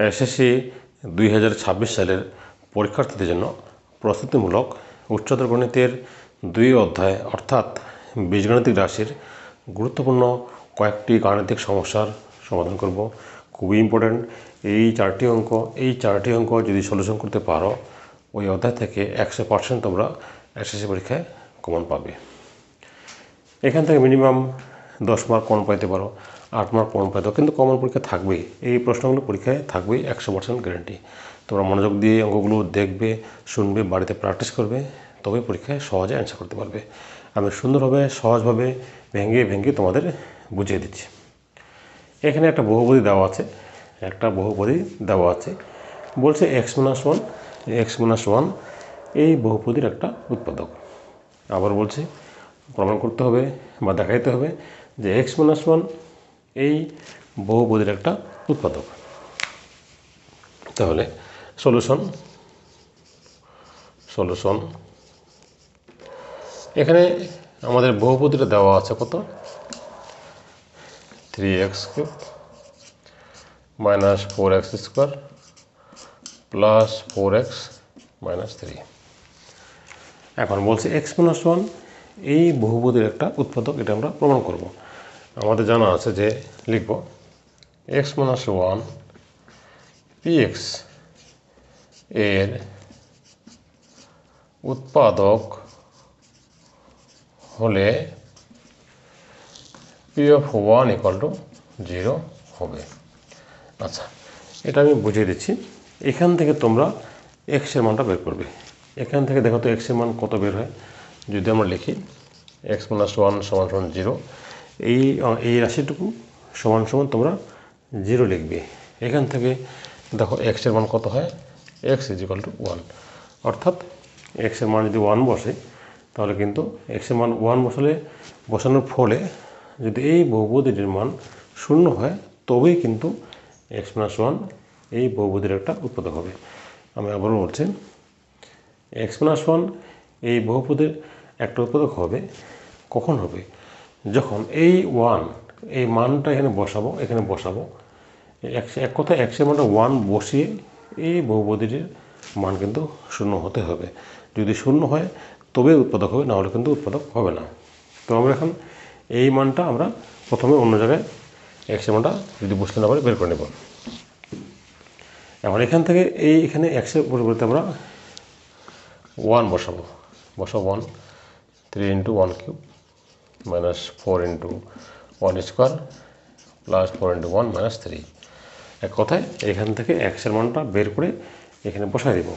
SSC 2026 সালের পরীক্ষার্থীদের জন্য প্রস্তুতিমূলক উচ্চতর গণিতের 2 অধ্যায় অর্থাৎ বীজগাণিতিক রাশির গুরুত্বপূর্ণ কয়েকটি গাণিতিক সমস্যার সমাধান করব। খুবই ইম্পর্ট্যান্ট এই চারটি অঙ্ক যদি সলিউশন করতে পারো ওই অধ্যায় থেকে 100% তোমরা এসএসসি পরীক্ষায় কমন পাবে। এখান থেকে মিনিমাম 10 মার্ক কমন পাইতে পারো, 8 মার্ক কমন পাইতে পারো, কিন্তু কমন পরীক্ষা থাকবেই। এই প্রশ্নগুলো পরীক্ষায় থাকবেই, 100% গ্যারান্টি। তোমরা মনোযোগ দিয়ে অঙ্কগুলো দেখবে, শুনবে, বাড়িতে প্র্যাকটিস করবে, তবে পরীক্ষায় সহজে অ্যান্সার করতে পারবে। আমি সুন্দরভাবে সহজভাবে ভেঙে তোমাদের বুঝিয়ে দিচ্ছি। এখানে একটা বহুপদী দেওয়া আছে, বলছে x - 1 এই বহুপদীর একটা উৎপাদক। আবার বলছে প্রমাণ করতে হবে বা দেখাইতে হবে যে x - 1 এই বহুপদীর একটা উৎপাদক। তাহলে সলিউশন এখানে আমাদের বহুপদীটা দেওয়া আছে কত, 3x³ - 4x² + 4x - 3। এখন বলছে x - 1 এই বহুপদীর একটা উৎপাদক, এটা আমরা প্রমাণ করব। আমাদের জানা আছে যে লিখব x - 1 px এর উৎপাদক হলে p(1) = 0 হবে। আচ্ছা, এটা আমি বুঝিয়ে দিচ্ছি। এখান থেকে তোমরা x এর মানটা বের করবে। এখান থেকে দেখো তো x এর মান কত বের হয়। যদি আমরা লিখি x - 1 = 0, এই রাশিটুকু সমান তোমরা 0 লিখবে। এখান থেকে দেখো x এর মান কত হয়, x = 1। অর্থাৎ x এর মান যদি 1 বসে তাহলে কিন্তু x এর মান 1 বসানোর ফলে যদি এই বহুপদীটির মান 0 হয় তবেই কিন্তু x - 1 এই বহুপদীর একটা উৎপাদক হবে। আমি আবারও বলছি, x - 1 এই বহুপদীর একটা উৎপাদক হবে। কখন হবে? যখন এই 1 এই মানটা এখানে বসাবো। এক কথায় x এর মানটা 1 বসিয়ে এই বহুপদীটির মান কিন্তু 0 হতে হবে। যদি 0 হয় তবে উৎপাদক হবে, না হলে কিন্তু উৎপাদক হবে না। তো আমরা এখন এই মানটা আমরা প্রথমে অন্য জায়গায় x এর মানটা যদি বুঝতে না পারি বের করে নেব। এখন এখান থেকে এখানে x এর পরিবর্তে আমরা 1 বসাবো 1, 3 × 1³ - 4 × 1² + 4 × 1 - 3। এক কথায় এখান থেকে x এর মানটা বের করে এখানে বসাই দেব।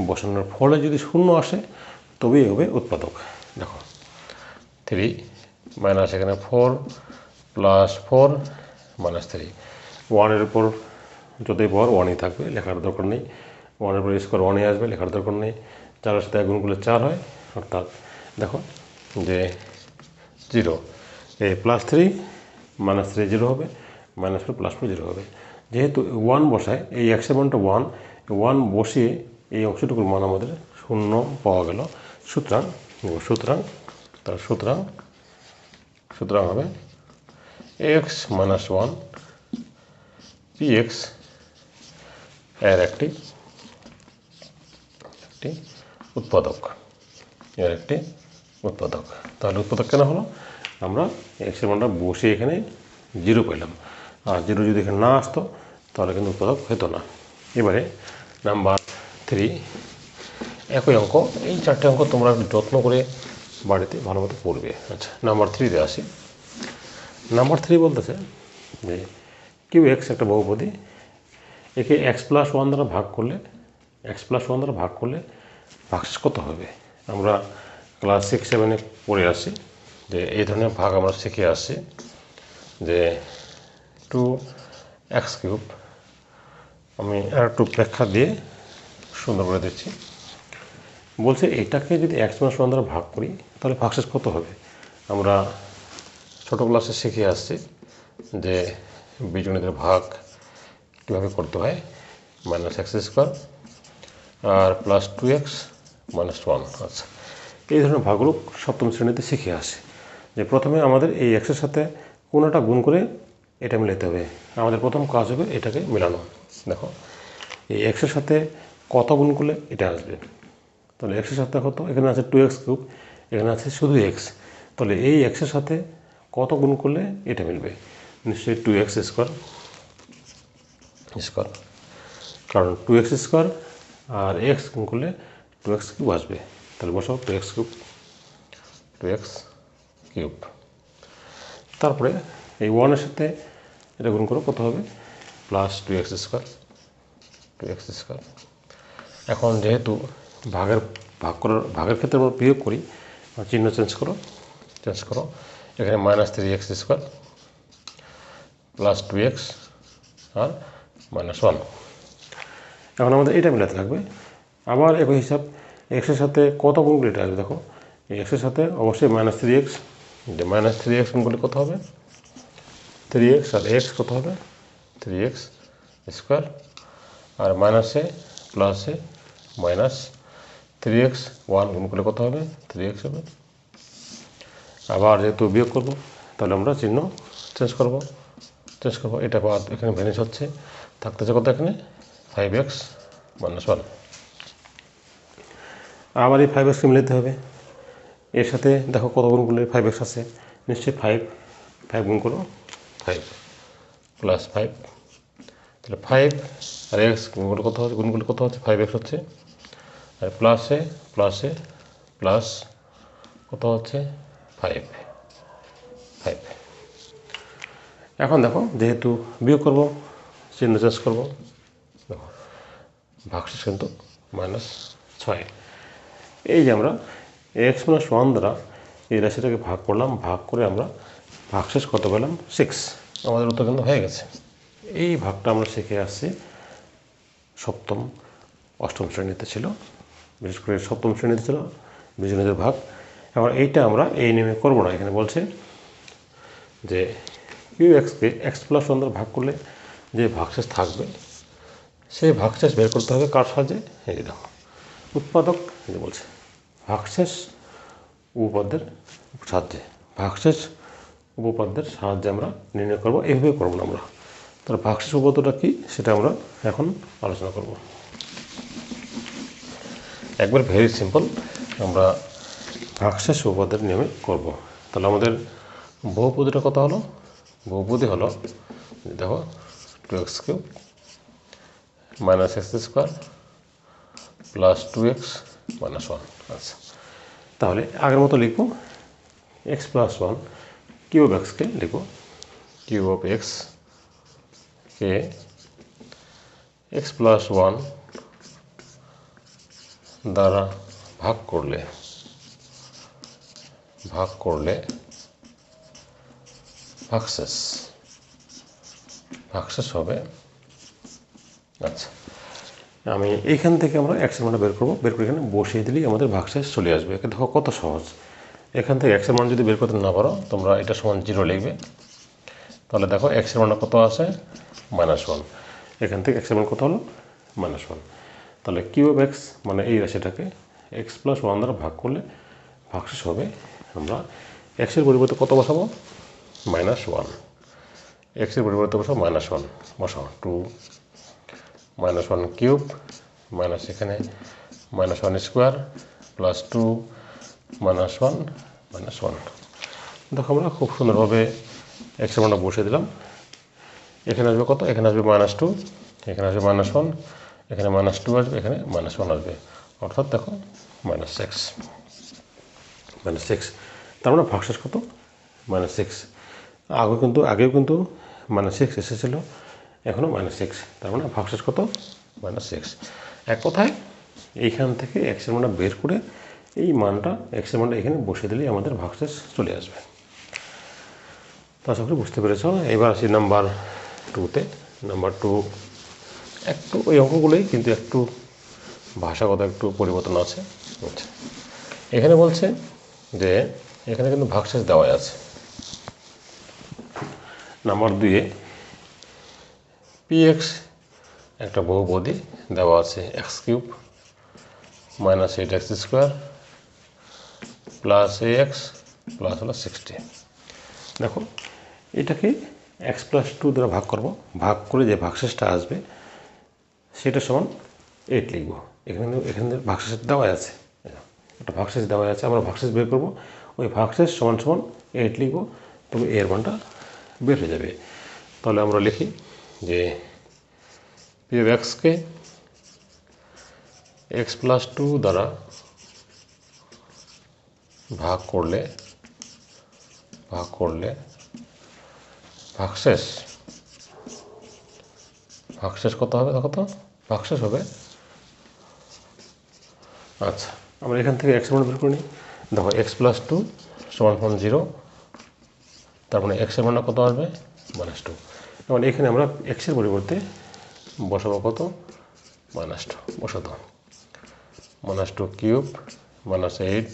বসানোর ফলে যদি 0 আসে তবেই হবে উৎপাদক। দেখো 3 - এখানে 4 + 4 - 3। 1 এর উপর যতই পাওয়ার 1ই থাকবে, লেখার দরকার নেই। 1 এর উপর স্কোয়ার 1ই আসবে, লেখার দরকার নেই। 4 এর সাথে গুণ করলে 4 হয়, অর্থাৎ দেখো যে 0। এই +3 - 3 0 হবে, -4 +4 0 হবে। যেহেতু 1 বসায়, এই x এর মানটা 1 বসিয়ে এই অংশটুকুর মান আমাদের 0 পাওয়া গেল। সুতরাং হবে x - 1 px এর একটি উৎপাদক। তাহলে উৎপাদক কেন হলো? আমরা x এর মানটা বসিয়ে এখানে 0 পেলাম, আর 0 যদি এখানে না আসতো তাহলে কিন্তু উৎপাদক হতো না। এবারে নাম্বার 3, একই অঙ্ক। এই 4টে অঙ্ক তোমরা যত্ন করে বাড়িতে ভালো মতো পড়বে। আচ্ছা, নাম্বার 3-তে আসি। নাম্বার 3 বলতেছে যে qx একটা বহুপদী, একে x + 1 দ্বারা ভাগ করলে ভাগশেষ কত হবে? আমরা ক্লাস 6-7-এ পড়ে আসি যে এই ধরনের ভাগ আমরা শিখে আসছি যে 2x³ আমি আর একটু ব্যাখ্যা দিয়ে সুন্দর করে দিচ্ছি। বলছে এটাকে যদি x - 1 দ্বারা ভাগ করি তাহলে ভাগশেষ কত হবে? আমরা ছোটো ক্লাসে শিখে আসছি যে বীজগণিতের ভাগ কীভাবে করতে হয়, -x² আর +2x - 1। আচ্ছা, এই ধরনের ভাগগুলো সপ্তম শ্রেণীতে শিখে আসে যে প্রথমে আমাদের এই x এর সাথে কোনোটা গুণ করে এটা মিলাতে হবে। আমাদের প্রথম কাজ হবে এটাকে মেলানো। দেখো এই এক্সের সাথে কত গুণ করলে এটা আসবে, তাহলে এক্সের সাথে কত, এখানে আছে 2x কিউব, এখানে আছে শুধু এক্স, তাহলে এই এক্সের সাথে কত গুণ করলে এটা মিলবে, নিশ্চয়ই 2x স্কোয়ার, কারণ 2x স্কোয়ার আর এক্স গুণ করলে 2x কিউব আসবে, তাহলে বসাও 2x কিউব। তারপরে এই 1-এর সাথে এটা গুণ করো, কত হবে, প্লাস 2x স্কোয়ার। এখন যেহেতু ভাগের ক্ষেত্রে আমরা বিয়োগ করি, চিহ্ন চেঞ্জ করো, এখানে -3x স্কোয়ার প্লাস 2x আর -1। এখন আমাদের এটা মিলাতে থাকবে। আবার একই হিসাব, এক্সের সাথে কত গুণ করলে এটা আসবে, দেখো এই এক্সের সাথে অবশ্যই -3x, -3x গুণ করলে কত হবে, 3x, আর এক্স কত হবে 3x স্কোয়ার, আর মাইনাসে প্লাসে -3x, 1 গুণ করলে কত হবে 3x হবে। আবার যেহেতু বিয়োগ করব, তাহলে আমরা চিহ্ন চেঞ্জ করব, এটা বাদ, এখানে ভ্যানিশ হচ্ছে, থাকতেছে কত এখানে 5x - 1। আবার এই 5x কে মিলাতে হবে, এর সাথে দেখো কত গুণ করলে 5x আছে, নিশ্চয়ই 5 গুণ করো, 5 প্লাস 5, তাহলে 5 আর এক্স গুণ করলে কত হচ্ছে 5x হচ্ছে, আর প্লাসে প্লাস কত হচ্ছে 5। এখন দেখো যেহেতু বিয়োগ করব, চিহ্ন চেঞ্জ করবো, দেখো ভাগশেষ কিন্তু -6। এই যে আমরা x-1 দ্বারা এই রাশিটাকে ভাগ করলাম, ভাগ করে আমরা ভাগশেষ কত পেলাম 6, আমাদের উত্তর কিন্তু হয়ে গেছে। এই ভাগটা আমরা শিখে আসছি সপ্তম অষ্টম শ্রেণীতে ছিল, বিশেষ করে সপ্তম শ্রেণীতে ছিল বীজগণিতের ভাগ। এবার এইটা আমরা এই নিয়মে করবো না, এখানে বলছে যে কিউএক্সকে x+1 দ্বারা ভাগ করলে যে ভাগশেষ থাকবে সেই ভাগশেষ বের করতে হবে কার সাহায্যে, এই যে দেখো উৎপাদক, এই যে বলছে ভাগশেষ উপপাদ্যের সাহায্যে আমরা নির্ণয় করবো, এইভাবে করবো না আমরা। তাহলে ভাগশেষ উপপাদ্যটা কী সেটা আমরা এখন আলোচনা করব। একবার ভেরি সিম্পল, আমরা ভাগশেষ উপপাদ্যের নিয়মে করব। তাহলে আমাদের বহুপদীটা কত হলো, বহুপদী হলো দেখো 2x cube -x square plus 2x -1। আচ্ছা, তাহলে আগের মতো লিখব x+1 কিউব এক্সকে লিখব cube of x K x+1 দ্বারা ভাগ করলে ভাগশেষ হবে। আচ্ছা, আমি এইখান থেকে আমরা এক্সের মানটা বের করবো, বের করে এখানে বসিয়ে দিলেই আমাদের ভাগশেষ চলে আসবে। দেখো কত সহজ। এখান থেকে এক্সের মান যদি বের করতে না পারো, তোমরা এটা সমান 0 লিখবে, তাহলে দেখো এক্সের মানটা কত আছে -1, এখান থেকে এক্সের মান কত হলো -1। তাহলে কিউব এক্স মানে এই রাশিটাকে x+1 দ্বারা ভাগ করলে ভাগশেষ হবে। আমরা এক্সের পরিবর্তে কত বসাবো -1, এক্সের পরিবর্তে বসাবো -1, বসাও 2 -1 কিউব মাইনাস এখানে -1 স্কোয়ার প্লাস 2 -1 দেখো আমরা খুব সুন্দরভাবে এক্সের মানটা বসিয়ে দিলাম। এখানে আসবে কত, এখানে আসবে -2, এখানে আসবে -1, এখানে -2 আসবে, এখানে -1 আসবে, অর্থাৎ দেখো -6। তার মানে ভাগশেষ কত -6। আগেও কিন্তু -6 এসেছিল, এখনও -6, তার মানে ভাগশেষ কত -6। এক কথায় এইখান থেকে এক্সের মানটা বের করে এই মানটা এক্সের মানটা এখানে বসিয়ে দিলেই আমাদের ভাগশেষ চলে আসবে। তো আশা করি বুঝতে পেরেছ। এবার আসি নাম্বার 2-তে। নাম্বার 2 একটু ওই অঙ্কগুলোই, কিন্তু একটু ভাষাগত একটু পরিবর্তন আছে। আচ্ছা, এখানে বলছে যে এখানে কিন্তু ভাগশেষ দেওয়াই আছে। নাম্বার 2-এ px একটা বহুপদী দেওয়া আছে x³ -8x square plus ax plus হলো 60। দেখো এটাকে x+2 দ্বারা ভাগ করব, ভাগ করে যে ভাগশেষটা আসবে সেটা সমান 8 লিখব। এখানে ভাগশেষ দেওয়া আছে, একটা ভাগশেষ দেওয়া আছে, আমরা ভাগশেষ বের করব, ওই ভাগশেষ সমান সমান 8 লিখব, তবে এর মানটা বের হয়ে যাবে। তাহলে আমরা লিখি যে পি অফ এক্সকে x+2 দ্বারা ভাগ করলে ভাগশেষ কত হবে? দেখো তো, ভাগশেষ হবে, আচ্ছা আমরা এখান থেকে x এর মান বের করে নিই। দেখো x+2 সমান 0, তার মানে x এর মানটা কত আসবে? -2। এবং এখানে আমরা x এর পরিবর্তে বসাবো কত? -2 বসাতো, -2 cube -8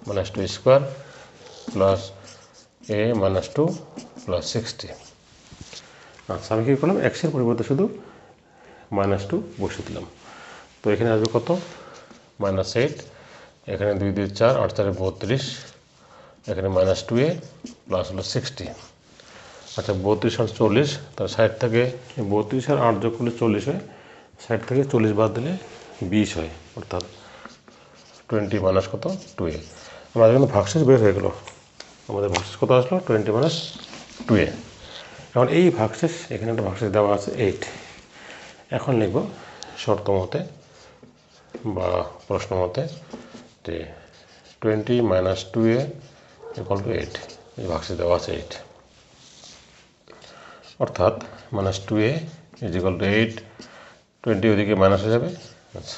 -2 square plus a -2 plus 60। আচ্ছা আমি কী করলাম, x এর পরিবর্তে শুধু -2 বসিয়ে দিলাম। তো এখানে আসবে কত? -8, এখানে 2 2 4, 8 4 32, এখানে -2a প্লাস হলো 60। আচ্ছা 32 আর 40, তার 60 থেকে 32 আর 8 যোগ করলে 40 হয়, 60 থেকে 40 বাদ দিলে 20 হয়, অর্থাৎ 20 মাইনাস কত? 2a। আমাদের কিন্তু ভাগশেষ বের হয়ে গেল, আমাদের ভাগশেষ কত আসলো? 20 মাইনাস 2a। এখন এই ভাগশেষ, এখানে একটা ভাগশেষ দেওয়া আছে 8। এখন লিখব শর্ত মতে বা প্রশ্ন মতে যে 20 মাইনাস 2a ইকুয়াল টু 8, এই ভাগশেষ দেওয়া আছে 8, অর্থাৎ -2a ইজ ইকুয়াল টু 8, 20 ওদিকে মাইনাস হয়ে যাবে। আচ্ছা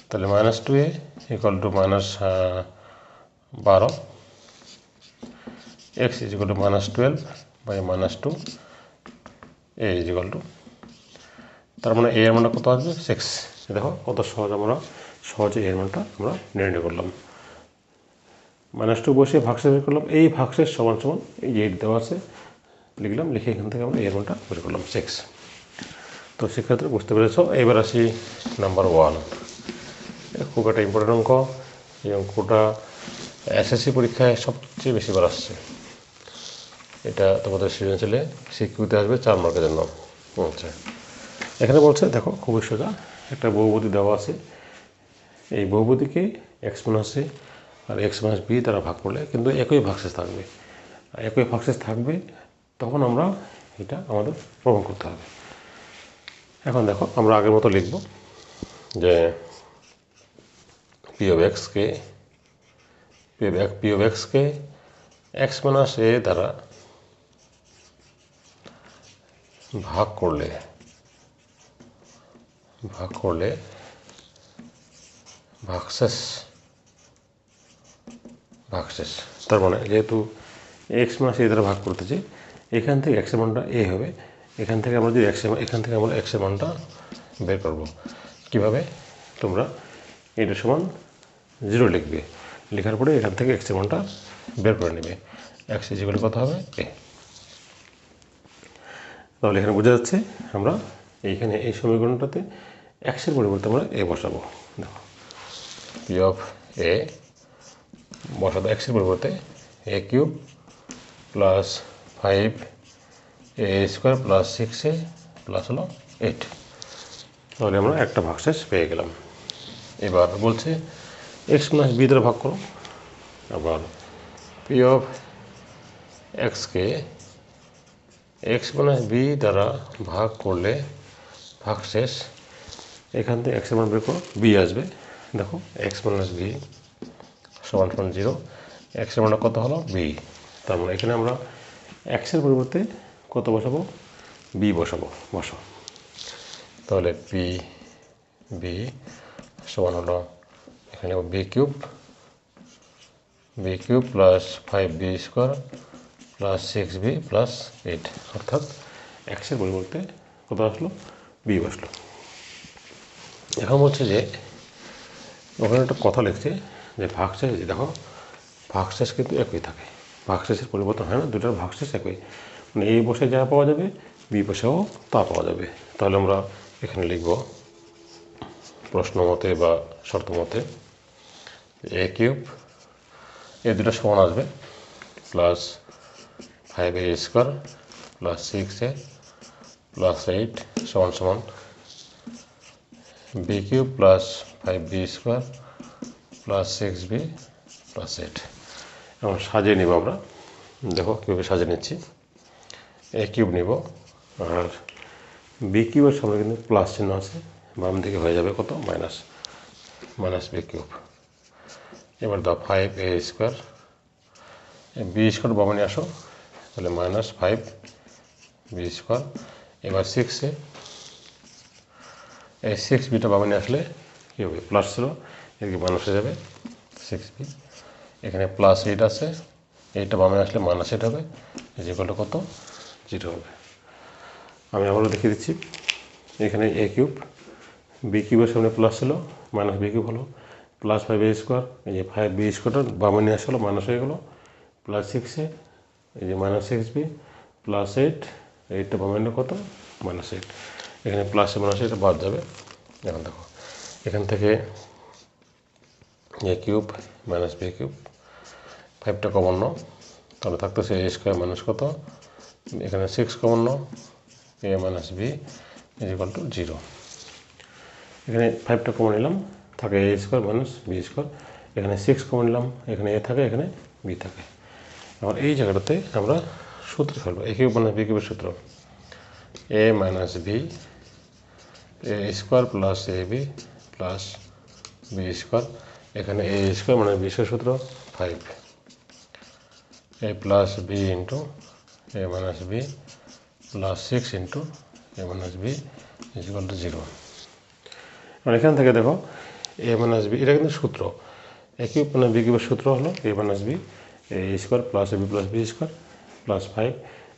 তাহলে -2a equal to -12, x is equal to -12 by -2, a is equal to, তার মানে a এর মানটা কত আসবে? 6। দেখো কত সহজ, আমরা সহজে এর মানটা আমরা নির্ণয় করলাম। -2 বসিয়ে ভাগশেষ বের করলাম, এই ভাগশেষ সমান সমান এই যে 8 দেওয়া আছে লিখলাম, লিখে এখান থেকে আমরা এর মানটা বের করলাম 6। তো সেক্ষেত্রে বুঝতে পেরেছ। এবার আসি নাম্বার 1, খুব একটা ইম্পর্টেন্ট অঙ্ক। এই অঙ্কটা এসএসসি পরীক্ষায় সবচেয়ে বেশিবার আসছে। এটা তোমাদের সৃজনশীলে সিকিউতে আসবে 4 মার্কের জন্য। আচ্ছা এখানে বলছে, দেখো খুবই সোজা, একটা বহুপদী দেওয়া আছে, এই বহুপদীকে x মাইনাস a আর x মাইনাস b দ্বারা ভাগ করলে কিন্তু একই ভাগশেষ থাকবে, একই ভাগশেষ থাকবে, তখন আমরা এটা আমাদের প্রমাণ করতে হবে। এখন দেখো আমরা আগের মতো লিখব যে পি অফ এক্সকে x মাইনাস a দ্বারা ভাগ করলে ভাগশেষ, তার মানে যেহেতু x মাইনাস a দ্বারা ভাগ করতেছি, এখান থেকে x এর মানটা a হবে, এখান থেকে আমরা যদি x এর মানটা বের করব। কিভাবে? তোমরা এটা সমান 0 লিখবে, লেখার পরে এখান থেকে x এর মানটা বের করে নেবে, x ইজ ইকুয়াল কত হবে? a। তাহলে এখানে বোঝা যাচ্ছে আমরা এইখানে এই সমীকরণটাতে x এর পরিবর্তে আমরা a বসাবো। দেখো পি অফ a বসাবো x এর পরিবর্তে a cube plus 5a square plus 6a plus হলো 8। তাহলে আমরা একটা ভাগশেষ পেয়ে গেলাম। এবার বলছে x মাইনাস b দ্বারা ভাগ করো। আবার পি অফ এক্সকে x মাইনাস b দ্বারা ভাগ করলে ভাগশেষ, এখান থেকে x এর মান বের করো, b আসবে। দেখো x মাইনাস b সমান 0, x এর মানটা কত হলো? b। তার মানে এখানে আমরা x এর পরিবর্তে কত বসাবো? b বসাবো। তাহলে b সমান হলো এখানে b cube plus 5b square plus 6b plus 8, অর্থাৎ x এর পরিবর্তে কত আসলো? b বসলো। এখন বলছে যে ওখানে একটা কথা লিখছে যে ভাগশেষ, দেখো ভাগশেষ কিন্তু একই থাকে, ভাগশেষের পরিবর্তন হয় না, দুটার ভাগশেষ একই, মানে এই বসে যা পাওয়া যাবে বি বসেও তা পাওয়া যাবে। তাহলে আমরা এখানে লিখব প্রশ্ন মতে বা শর্ত মতে a কিউব, এই দুটো সমান আসবে, plus 5a square plus 6a plus 8 সমান সমান b cube plus 5b square plus 6b plus 8। এখন সাজিয়ে নিব আমরা, দেখো কীভাবে সাজিয়ে নিচ্ছি। a কিউব নিব আর b কিউবের সামনে কিন্তু প্লাস চিহ্ন আছে, বাম দিকে হয়ে যাবে কত মাইনাস b কিউব। এবার দাও 5a স্কোয়ার, b স্কোয়ার বামে নিয়ে আসো, তাহলে মাইনাস 5b স্কোয়ার। এবার 6a, এই 6bটা বামে নিয়ে আসলে কী হবে, প্লাস ছিল এদিকে মাইনাস হয়ে যাবে 6b। এখানে প্লাস 8 আছে, এইটা বামে আসলে মাইনাস 8 হবে, যে কত 0 হবে। আমি আবারও দেখিয়ে দিচ্ছি। এখানে a কিউব, b কিউবের সামনে প্লাস ছিল, মাইনাস b কিউব হলো, প্লাস 5a স্কোয়ার, এই যে 5b স্কোয়ারটা বামে নিয়ে আসলো, মাইনাস হয়ে গেলো, প্লাস 6a, এই যে মাইনাস 6b প্লাস 8, এইটটা বামে নিলে কত মাইনাস 8। এখানে প্লাসে মাইনাস এটা বাদ যাবে। এখন দেখো এখান থেকে a cube minus b cube, 5টা কমন নাও, তাহলে থাকতেছে a স্কোয়ার মাইনাস কত, এখানে 6 common now, a minus b is equal two 0। এখানে 5টা কমন নিলাম, থাকে a square minus b square, এখানে 6 কমন নিলাম, এখানে a থাকে, এখানে b থাকে। আবার এই জায়গাটাতে আমরা সূত্র ফেলবো, a কিউব মাইনাস b কিউবের সূত্র a minus b a square plus ab plus b square. এখানে a স্কোয়ার মানে b স্কোয়ার সূত্র 5 a plus b into a minus b plus 6 into a minus b is equal two 0। আর এখান থেকে দেখো a minus b, এটা কিন্তু সূত্র, a cube মানে b কিউবের সূত্র হলো a minus b a square plus ab plus b square plus 5।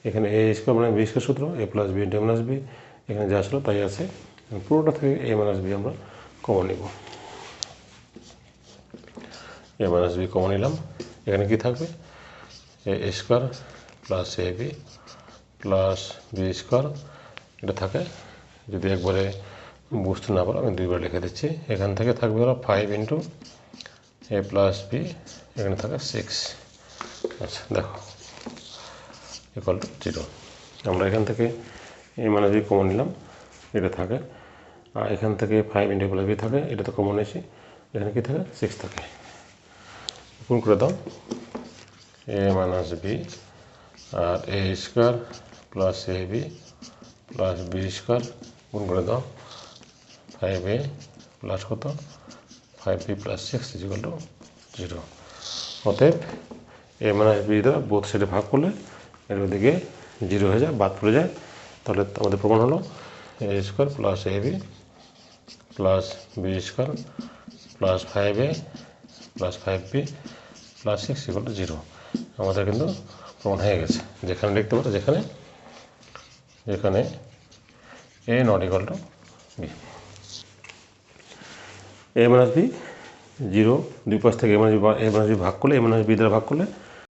এখানে a স্কোয়ার মানে b স্কোয়ার সূত্র a plus b into a minus b, এখানে যা ছিল তাই আছে, পুরোটা থেকে a মাইনাস b আমরা কমন নিব। a মাইনাস b কমন নিলাম, এখানে কি থাকবে a square plus ab plus b square, এটা থাকে। যদি একবারে বুঝতে না পারো আমি দুইবার লিখে দিচ্ছি। এখান থেকে থাকবে হলো 5 ইন্টু a প্লাস b, এখানে থাকে 6। আচ্ছা দেখো ইকুয়াল টু 0। আমরা এখান থেকে a মাইনাস b কমন নিলাম, এটা থাকে, আর এখান থেকে 5 ইন্টু a প্লাস b থাকে, এটা তো কমন নিয়েছি, এখানে কি থাকে 6 থাকে। গুণ করে দাও a মাইনাস b আর a square plus ab plus b square, গুণ করে দাও 5a প্লাস কত 5b plus 6 is equal two 0। অতএব a মাইনাস b দ্বারা বোথ সাইডে ভাগ করলে এর ওদিকে 0 হয়ে যায়, বাদ পড়ে যায়। তাহলে আমাদের প্রমাণ হলো a square plus ab plus b square plus 5a plus 5b plus 6 equal to 0। আমাদের কিন্তু প্রমাণ হয়ে গেছে। যেখানে লিখতে পারো, যেখানে a not equal to b, a minus b 0, দুই পাশ থেকে a মাইনাস b ভাগ করলে a মাইনাস b দ্বারা ভাগ করলে